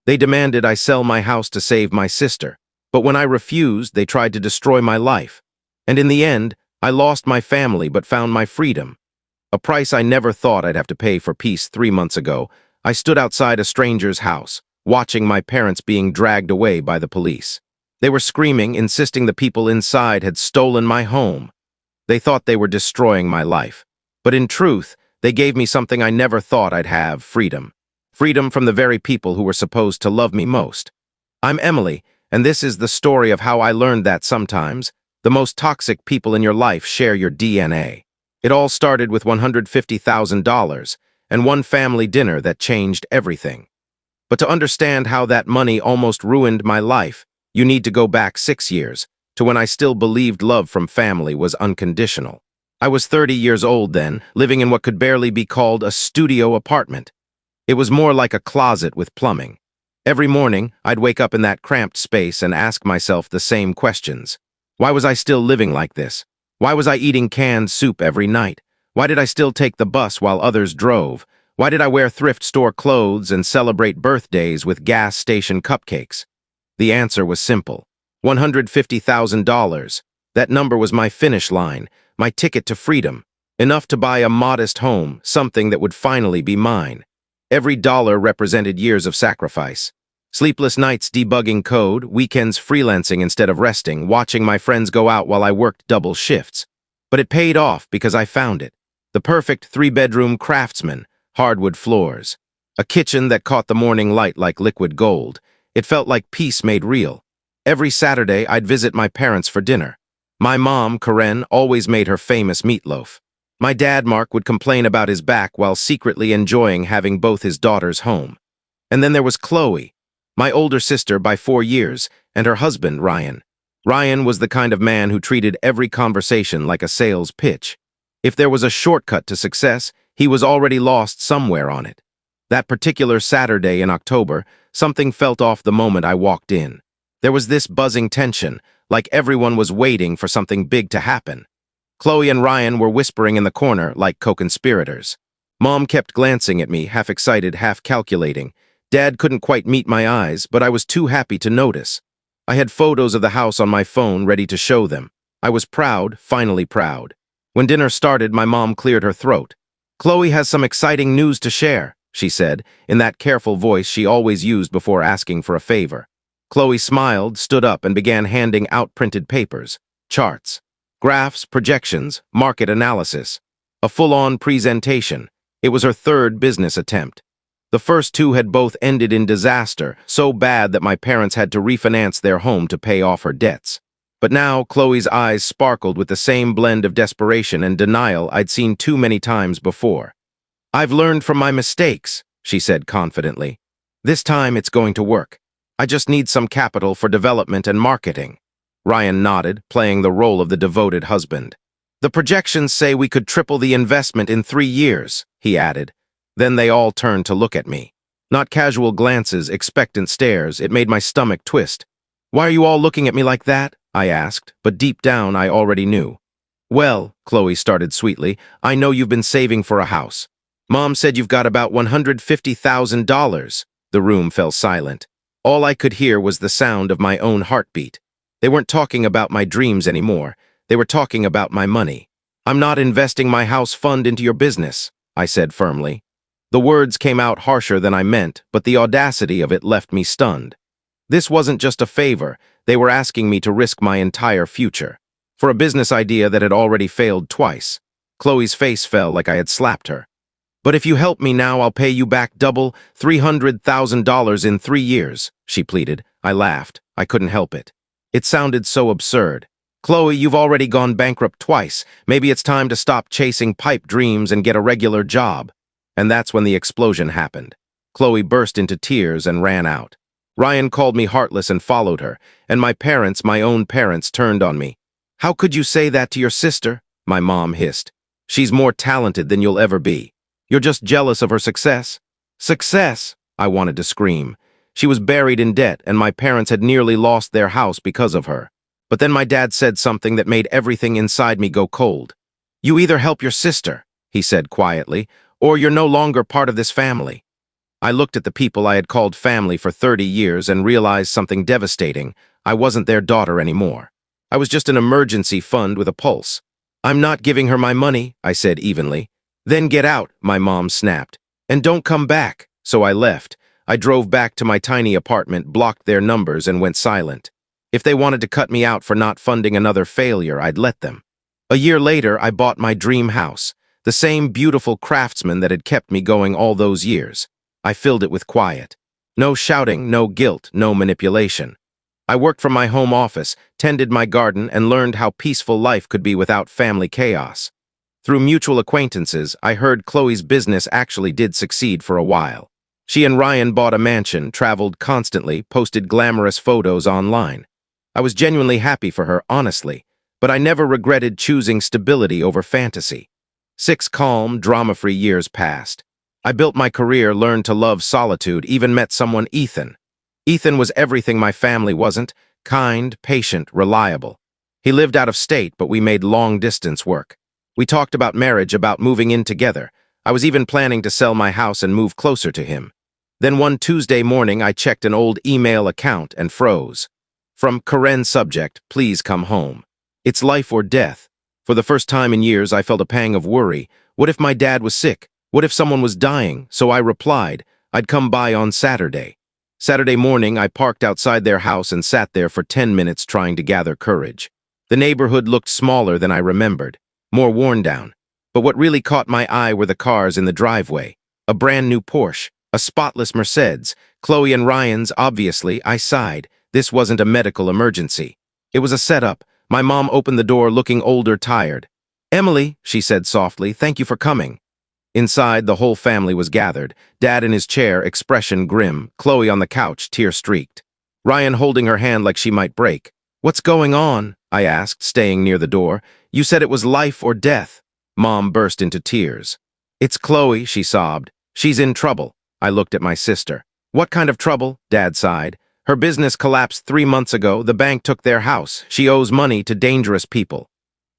They demanded I sell my house to save my sister, but when I refused, they tried to destroy my life. And in the end, I lost my family but found my freedom. A price I never thought I'd have to pay for peace 3 months ago. I stood outside a stranger's house, watching my parents being dragged away by the police. They were screaming, insisting the people inside had stolen my home. They thought they were destroying my life. But in truth, they gave me something I never thought I'd have: freedom. Freedom from the very people who were supposed to love me most. I'm Emily, and this is the story of how I learned that sometimes the most toxic people in your life share your DNA. It all started with $150,000 and one family dinner that changed everything. But to understand how that money almost ruined my life, you need to go back 6 years, to when I still believed love from family was unconditional. I was 30 years old then, living in what could barely be called a studio apartment. It was more like a closet with plumbing. Every morning, I'd wake up in that cramped space and ask myself the same questions. Why was I still living like this? Why was I eating canned soup every night? Why did I still take the bus while others drove? Why did I wear thrift store clothes and celebrate birthdays with gas station cupcakes? The answer was simple. $150,000. That number was my finish line, my ticket to freedom. Enough to buy a modest home, something that would finally be mine. Every dollar represented years of sacrifice. Sleepless nights debugging code, weekends freelancing instead of resting, watching my friends go out while I worked double shifts. But it paid off because I found it. The perfect 3-bedroom craftsman, hardwood floors. A kitchen that caught the morning light like liquid gold. It felt like peace made real. Every Saturday, I'd visit my parents for dinner. My mom, Karen, always made her famous meatloaf. My dad, Mark, would complain about his back while secretly enjoying having both his daughters home. And then there was Chloe, my older sister by 4 years, and her husband, Ryan. Ryan was the kind of man who treated every conversation like a sales pitch. If there was a shortcut to success, he was already lost somewhere on it. That particular Saturday in October, something felt off the moment I walked in. There was this buzzing tension, like everyone was waiting for something big to happen. Chloe and Ryan were whispering in the corner like co-conspirators. Mom kept glancing at me, half excited, half calculating. Dad couldn't quite meet my eyes, but I was too happy to notice. I had photos of the house on my phone ready to show them. I was proud, finally proud. When dinner started, my mom cleared her throat. "Chloe has some exciting news to share," she said, in that careful voice she always used before asking for a favor. Chloe smiled, stood up, and began handing out printed papers, charts, graphs, projections, market analysis. A full-on presentation. It was her third business attempt. The first two had both ended in disaster, so bad that my parents had to refinance their home to pay off her debts. But now Chloe's eyes sparkled with the same blend of desperation and denial I'd seen too many times before. "I've learned from my mistakes," she said confidently. "This time it's going to work. I just need some capital for development and marketing." Ryan nodded, playing the role of the devoted husband. "The projections say we could triple the investment in 3 years," he added. Then they all turned to look at me. Not casual glances, expectant stares. It made my stomach twist. "Why are you all looking at me like that?" I asked, but deep down I already knew. "Well," Chloe started sweetly, "I know you've been saving for a house. Mom said you've got about $150,000. The room fell silent. All I could hear was the sound of my own heartbeat. They weren't talking about my dreams anymore. They were talking about my money. "I'm not investing my house fund into your business," I said firmly. The words came out harsher than I meant, but the audacity of it left me stunned. This wasn't just a favor. They were asking me to risk my entire future. For a business idea that had already failed twice. Chloe's face fell like I had slapped her. "But if you help me now, I'll pay you back double, $300,000 in 3 years, she pleaded. I laughed. I couldn't help it. It sounded so absurd. "Chloe, you've already gone bankrupt twice. Maybe it's time to stop chasing pipe dreams and get a regular job." And that's when the explosion happened. Chloe burst into tears and ran out. Ryan called me heartless and followed her, and my parents, my own parents, turned on me. "How could you say that to your sister?" my mom hissed. "She's more talented than you'll ever be. You're just jealous of her success." "Success!" I wanted to scream. She was buried in debt, and my parents had nearly lost their house because of her. But then my dad said something that made everything inside me go cold. "You either help your sister," he said quietly, "or you're no longer part of this family." I looked at the people I had called family for 30 years and realized something devastating. I wasn't their daughter anymore. I was just an emergency fund with a pulse. "I'm not giving her my money," I said evenly. "Then get out," my mom snapped. "And don't come back." So I left. I drove back to my tiny apartment, blocked their numbers, and went silent. If they wanted to cut me out for not funding another failure, I'd let them. A year later, I bought my dream house, the same beautiful craftsman that had kept me going all those years. I filled it with quiet. No shouting, no guilt, no manipulation. I worked from my home office, tended my garden, and learned how peaceful life could be without family chaos. Through mutual acquaintances, I heard Chloe's business actually did succeed for a while. She and Ryan bought a mansion, traveled constantly, posted glamorous photos online. I was genuinely happy for her, honestly, but I never regretted choosing stability over fantasy. 6 calm, drama-free years passed. I built my career, learned to love solitude, even met someone, Ethan. Ethan was everything my family wasn't: kind, patient, reliable. He lived out of state, but we made long-distance work. We talked about marriage, about moving in together. I was even planning to sell my house and move closer to him. Then one Tuesday morning, I checked an old email account and froze. From Karen, subject, "Please come home." It's life or death. For the first time in years, I felt a pang of worry. What if my dad was sick? What if someone was dying? So I replied, I'd come by on Saturday. Saturday morning, I parked outside their house and sat there for 10 minutes trying to gather courage. The neighborhood looked smaller than I remembered, more worn down. But what really caught my eye were the cars in the driveway. A brand new Porsche, a spotless Mercedes, Chloe and Ryan's, obviously. I sighed. This wasn't a medical emergency. It was a setup. My mom opened the door looking older, tired. "Emily," she said softly, "thank you for coming." Inside, the whole family was gathered. Dad in his chair, expression grim. Chloe on the couch, tear-streaked. Ryan holding her hand like she might break. "What's going on?" I asked, staying near the door. "You said it was life or death." Mom burst into tears. "It's Chloe," she sobbed. "She's in trouble." I looked at my sister. "What kind of trouble?" Dad sighed. "Her business collapsed 3 months ago. The bank took their house. She owes money to dangerous people."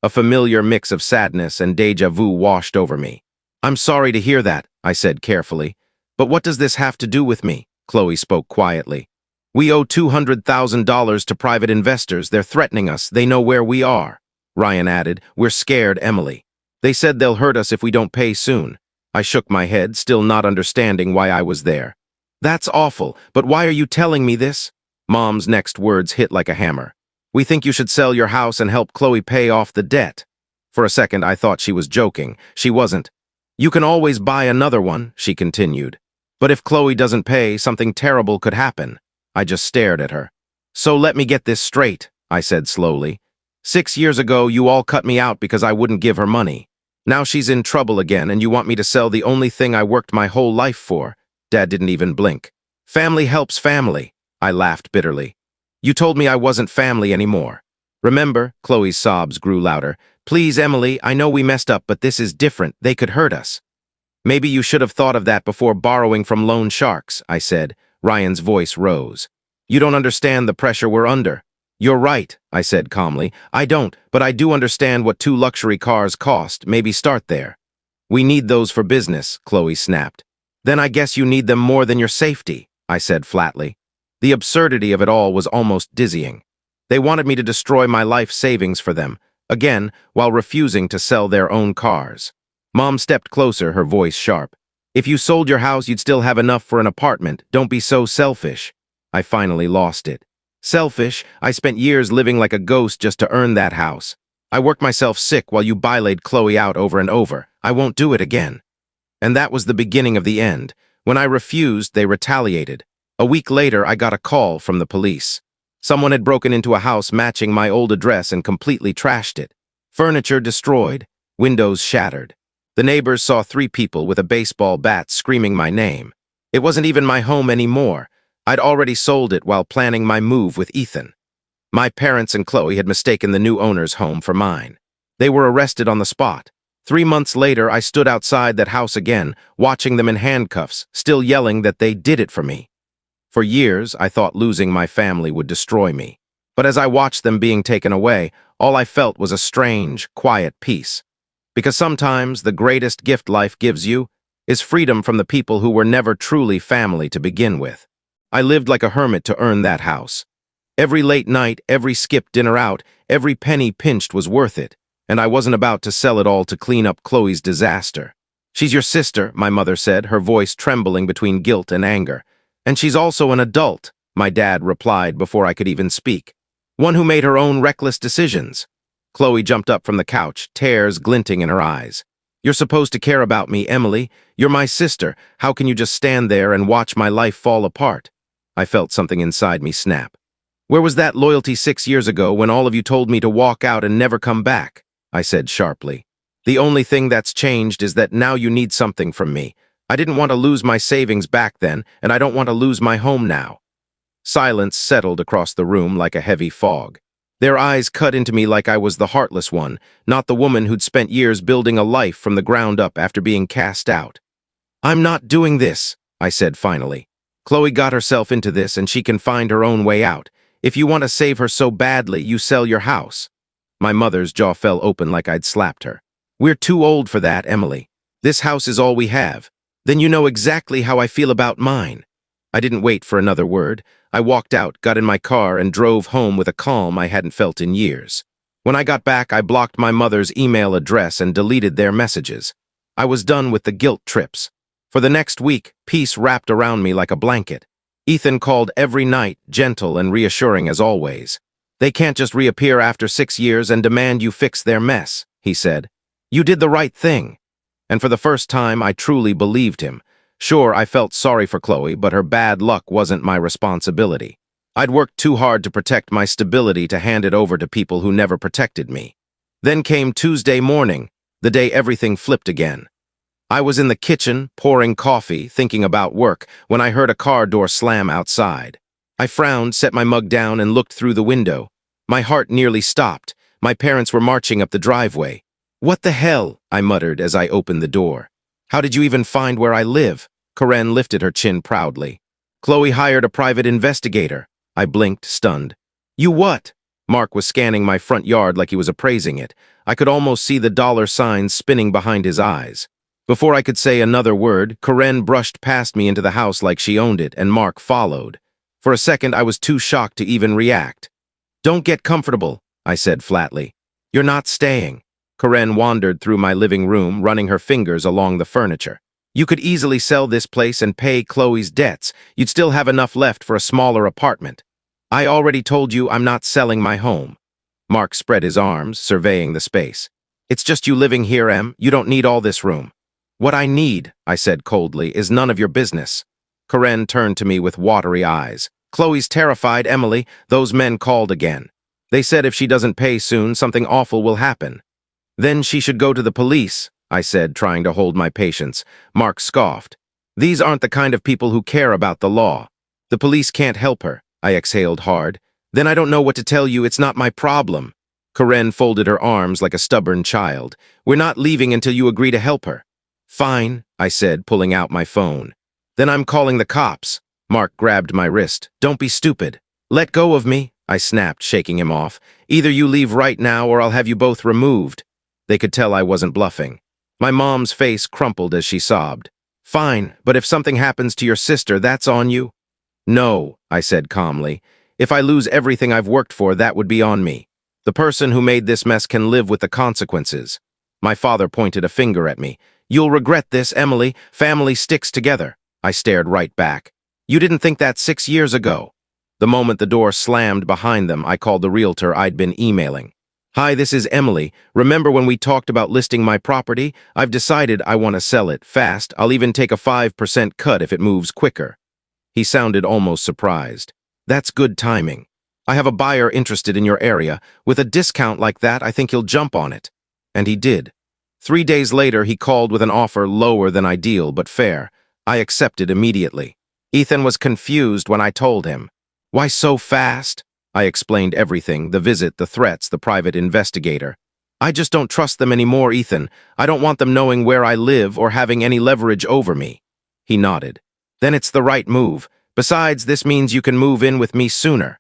A familiar mix of sadness and déjà vu washed over me. "I'm sorry to hear that," I said carefully. "But what does this have to do with me?" Chloe spoke quietly. "We owe $200,000 to private investors. They're threatening us. They know where we are." Ryan added, "We're scared, Emily. They said they'll hurt us if we don't pay soon." I shook my head, still not understanding why I was there. "That's awful, but why are you telling me this?" Mom's next words hit like a hammer. "We think you should sell your house and help Chloe pay off the debt." For a second, I thought she was joking. She wasn't. "You can always buy another one," she continued. "But if Chloe doesn't pay, something terrible could happen." I just stared at her. "So let me get this straight," I said slowly. 6 years ago, you all cut me out because I wouldn't give her money. Now she's in trouble again, and you want me to sell the only thing I worked my whole life for." Dad didn't even blink. "Family helps family." I laughed bitterly. "You told me I wasn't family anymore." "Remember?" Chloe's sobs grew louder. "Please, Emily, I know we messed up, but this is different. They could hurt us." "Maybe you should have thought of that before borrowing from loan sharks," I said. Ryan's voice rose. "You don't understand the pressure we're under." "You're right," I said calmly. "I don't, but I do understand what 2 luxury cars cost. Maybe start there." "We need those for business," Chloe snapped. "Then I guess you need them more than your safety," I said flatly. The absurdity of it all was almost dizzying. They wanted me to destroy my life savings for them, again, while refusing to sell their own cars. Mom stepped closer, her voice sharp. "If you sold your house, you'd still have enough for an apartment. Don't be so selfish." I finally lost it. Selfish? I spent years living like a ghost just to earn that house. I worked myself sick while you laid Chloe out over and over. I won't do it again. And that was the beginning of the end. When I refused, they retaliated. A week later, I got a call from the police. Someone had broken into a house matching my old address and completely trashed it. Furniture destroyed, windows shattered. The neighbors saw 3 people with a baseball bat screaming my name. It wasn't even my home anymore. I'd already sold it while planning my move with Ethan. My parents and Chloe had mistaken the new owner's home for mine. They were arrested on the spot. 3 months later, I stood outside that house again, watching them in handcuffs, still yelling that they did it for me. For years, I thought losing my family would destroy me. But as I watched them being taken away, all I felt was a strange, quiet peace. Because sometimes the greatest gift life gives you is freedom from the people who were never truly family to begin with. I lived like a hermit to earn that house. Every late night, every skipped dinner out, every penny pinched was worth it, and I wasn't about to sell it all to clean up Chloe's disaster. "She's your sister," my mother said, her voice trembling between guilt and anger. "And she's also an adult," my dad replied before I could even speak. "One who made her own reckless decisions." Chloe jumped up from the couch, tears glinting in her eyes. "You're supposed to care about me, Emily. You're my sister. How can you just stand there and watch my life fall apart?" I felt something inside me snap. "Where was that loyalty 6 years ago when all of you told me to walk out and never come back?" I said sharply. "The only thing that's changed is that now you need something from me. I didn't want to lose my savings back then, and I don't want to lose my home now." Silence settled across the room like a heavy fog. Their eyes cut into me like I was the heartless one, not the woman who'd spent years building a life from the ground up after being cast out. "I'm not doing this," I said finally. "Chloe got herself into this and she can find her own way out. If you want to save her so badly, you sell your house." My mother's jaw fell open like I'd slapped her. "We're too old for that, Emily. This house is all we have. Then you know exactly how I feel about mine." I didn't wait for another word. I walked out, got in my car, and drove home with a calm I hadn't felt in years. When I got back, I blocked my mother's email address and deleted their messages. I was done with the guilt trips. For the next week, peace wrapped around me like a blanket. Ethan called every night, gentle and reassuring as always. "They can't just reappear after 6 years and demand you fix their mess," he said. "You did the right thing." And for the first time, I truly believed him. Sure, I felt sorry for Chloe, but her bad luck wasn't my responsibility. I'd worked too hard to protect my stability to hand it over to people who never protected me. Then came Tuesday morning, the day everything flipped again. I was in the kitchen, pouring coffee, thinking about work, when I heard a car door slam outside. I frowned, set my mug down, and looked through the window. My heart nearly stopped. My parents were marching up the driveway. "What the hell?" I muttered as I opened the door. "How did you even find where I live?" Karen lifted her chin proudly. "Chloe hired a private investigator." I blinked, stunned. "You what?" Mark was scanning my front yard like he was appraising it. I could almost see the dollar signs spinning behind his eyes. Before I could say another word, Karen brushed past me into the house like she owned it, and Mark followed. For a second, I was too shocked to even react. "Don't get comfortable," I said flatly. "You're not staying." Karen wandered through my living room, running her fingers along the furniture. "You could easily sell this place and pay Chloe's debts. You'd still have enough left for a smaller apartment." "I already told you I'm not selling my home." Mark spread his arms, surveying the space. "It's just you living here, Em. You don't need all this room." "What I need," I said coldly, "is none of your business." Karen turned to me with watery eyes. "Chloe's terrified, Emily. Those men called again. They said if she doesn't pay soon, something awful will happen." "Then she should go to the police," I said, trying to hold my patience. Mark scoffed. "These aren't the kind of people who care about the law. The police can't help her." I exhaled hard. "Then I don't know what to tell you. It's not my problem." Karen folded her arms like a stubborn child. "We're not leaving until you agree to help her." "Fine," I said, pulling out my phone. "Then I'm calling the cops." Mark grabbed my wrist. "Don't be stupid." "Let go of me," I snapped, shaking him off. "Either you leave right now or I'll have you both removed." They could tell I wasn't bluffing. My mom's face crumpled as she sobbed. "Fine, but if something happens to your sister, that's on you?" "No," I said calmly. "If I lose everything I've worked for, that would be on me. The person who made this mess can live with the consequences." My father pointed a finger at me. "You'll regret this, Emily. Family sticks together." I stared right back. "You didn't think that 6 years ago." The moment the door slammed behind them, I called the realtor I'd been emailing. "Hi, this is Emily. Remember when we talked about listing my property? I've decided I want to sell it fast. I'll even take a 5% cut if it moves quicker." He sounded almost surprised. "That's good timing. I have a buyer interested in your area. With a discount like that, I think he'll jump on it." And he did. 3 days later, he called with an offer lower than ideal but fair. I accepted immediately. Ethan was confused when I told him. "Why so fast?" I explained everything, the visit, the threats, the private investigator. "I just don't trust them anymore, Ethan. I don't want them knowing where I live or having any leverage over me." He nodded. "Then it's the right move. Besides, this means you can move in with me sooner."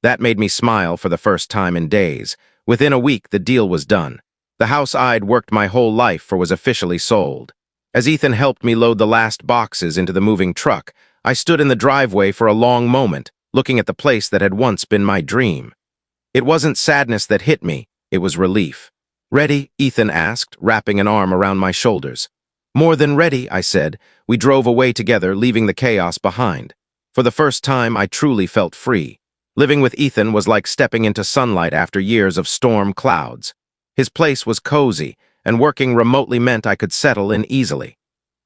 That made me smile for the first time in days. Within a week, the deal was done. The house I'd worked my whole life for was officially sold. As Ethan helped me load the last boxes into the moving truck, I stood in the driveway for a long moment, looking at the place that had once been my dream. It wasn't sadness that hit me, it was relief. "Ready?" Ethan asked, wrapping an arm around my shoulders. "More than ready," I said. We drove away together, leaving the chaos behind. For the first time, I truly felt free. Living with Ethan was like stepping into sunlight after years of storm clouds. His place was cozy, and working remotely meant I could settle in easily.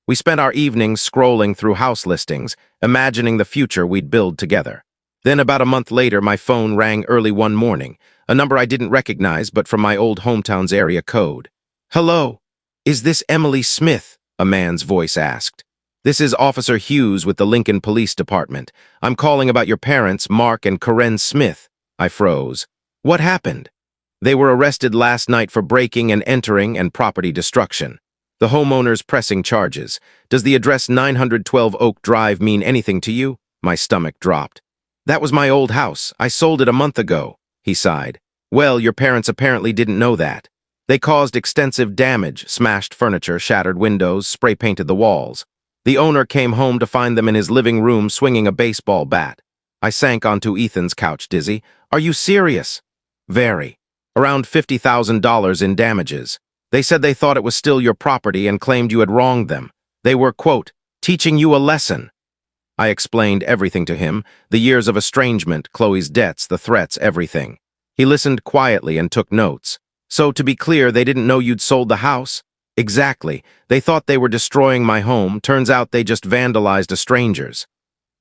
We spent our evenings scrolling through house listings, imagining the future we'd build together. Then about a month later, my phone rang early one morning, a number I didn't recognize but from my old hometown's area code. "Hello, is this Emily Smith?" a man's voice asked. "This is Officer Hughes with the Lincoln Police Department. I'm calling about your parents, Mark and Karen Smith." I froze. "What happened?" "They were arrested last night for breaking and entering and property destruction. The homeowner's pressing charges. Does the address 912 Oak Drive mean anything to you?" My stomach dropped. "That was my old house. I sold it a month ago," he sighed. "Well, your parents apparently didn't know that. They caused extensive damage, smashed furniture, shattered windows, spray-painted the walls. The owner came home to find them in his living room swinging a baseball bat." I sank onto Ethan's couch, dizzy. "Are you serious?" "Very. Around $50,000 in damages. They said they thought it was still your property and claimed you had wronged them. They were, quote, teaching you a lesson." I explained everything to him, the years of estrangement, Chloe's debts, the threats, everything. He listened quietly and took notes. "So, to be clear, they didn't know you'd sold the house?" "Exactly. They thought they were destroying my home. Turns out they just vandalized a stranger's."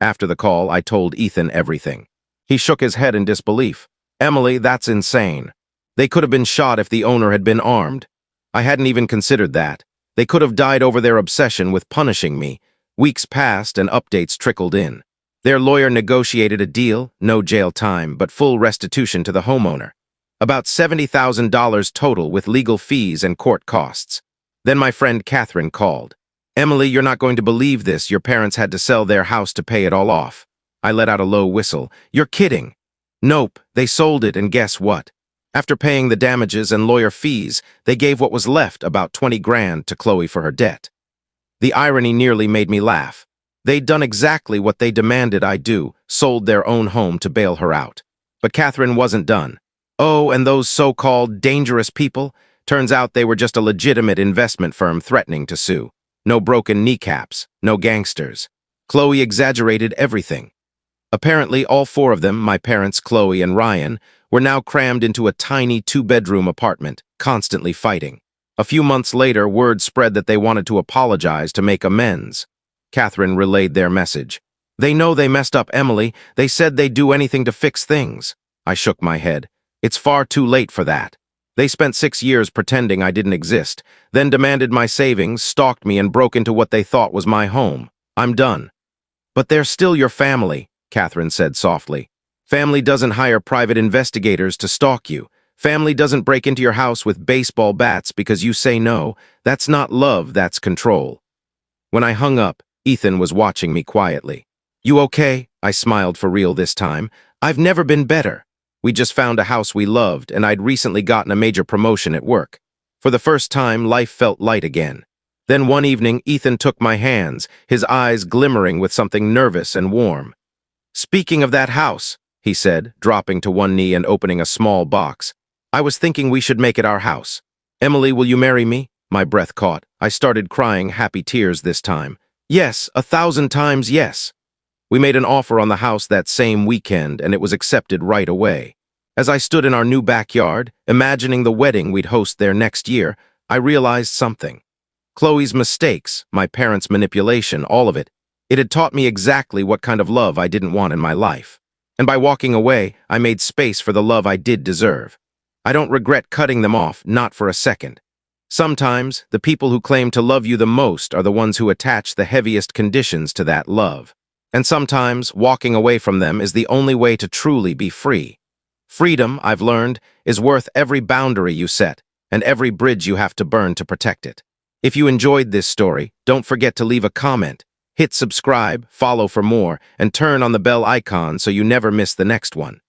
After the call, I told Ethan everything. He shook his head in disbelief. "Emily, that's insane. They could have been shot if the owner had been armed." I hadn't even considered that. They could have died over their obsession with punishing me. Weeks passed and updates trickled in. Their lawyer negotiated a deal, no jail time, but full restitution to the homeowner. About $70,000 total with legal fees and court costs. Then my friend Catherine called. "Emily, you're not going to believe this. Your parents had to sell their house to pay it all off." I let out a low whistle. "You're kidding." "Nope, they sold it, and guess what? After paying the damages and lawyer fees, they gave what was left, about 20 grand, to Chloe for her debt." The irony nearly made me laugh. They'd done exactly what they demanded I do, sold their own home to bail her out. But Catherine wasn't done. "Oh, and those so-called dangerous people? Turns out they were just a legitimate investment firm threatening to sue. No broken kneecaps, no gangsters. Chloe exaggerated everything." Apparently, all four of them, my parents, Chloe, and Ryan, were now crammed into a tiny two-bedroom apartment, constantly fighting. A few months later, word spread that they wanted to apologize to make amends. Catherine relayed their message. "They know they messed up, Emily. They said they'd do anything to fix things." I shook my head. "It's far too late for that. They spent 6 years pretending I didn't exist, then demanded my savings, stalked me, and broke into what they thought was my home. I'm done." "But they're still your family," Catherine said softly. "Family doesn't hire private investigators to stalk you. Family doesn't break into your house with baseball bats because you say no. That's not love, that's control." When I hung up, Ethan was watching me quietly. "You okay?" I smiled for real this time. "I've never been better. We just found a house we loved, and I'd recently gotten a major promotion at work. For the first time, life felt light again. Then one evening, Ethan took my hands, his eyes glimmering with something nervous and warm. "Speaking of that house," he said, dropping to one knee and opening a small box, "I was thinking we should make it our house. Emily, will you marry me?" My breath caught. I started crying, happy tears this time. "Yes, 1,000 times yes." We made an offer on the house that same weekend, and it was accepted right away. As I stood in our new backyard, imagining the wedding we'd host there next year, I realized something. Chloe's mistakes, my parents' manipulation, all of it, it had taught me exactly what kind of love I didn't want in my life. And by walking away, I made space for the love I did deserve. I don't regret cutting them off, not for a second. Sometimes, the people who claim to love you the most are the ones who attach the heaviest conditions to that love. And sometimes, walking away from them is the only way to truly be free. Freedom, I've learned, is worth every boundary you set and every bridge you have to burn to protect it. If you enjoyed this story, don't forget to leave a comment, hit subscribe, follow for more, and turn on the bell icon so you never miss the next one.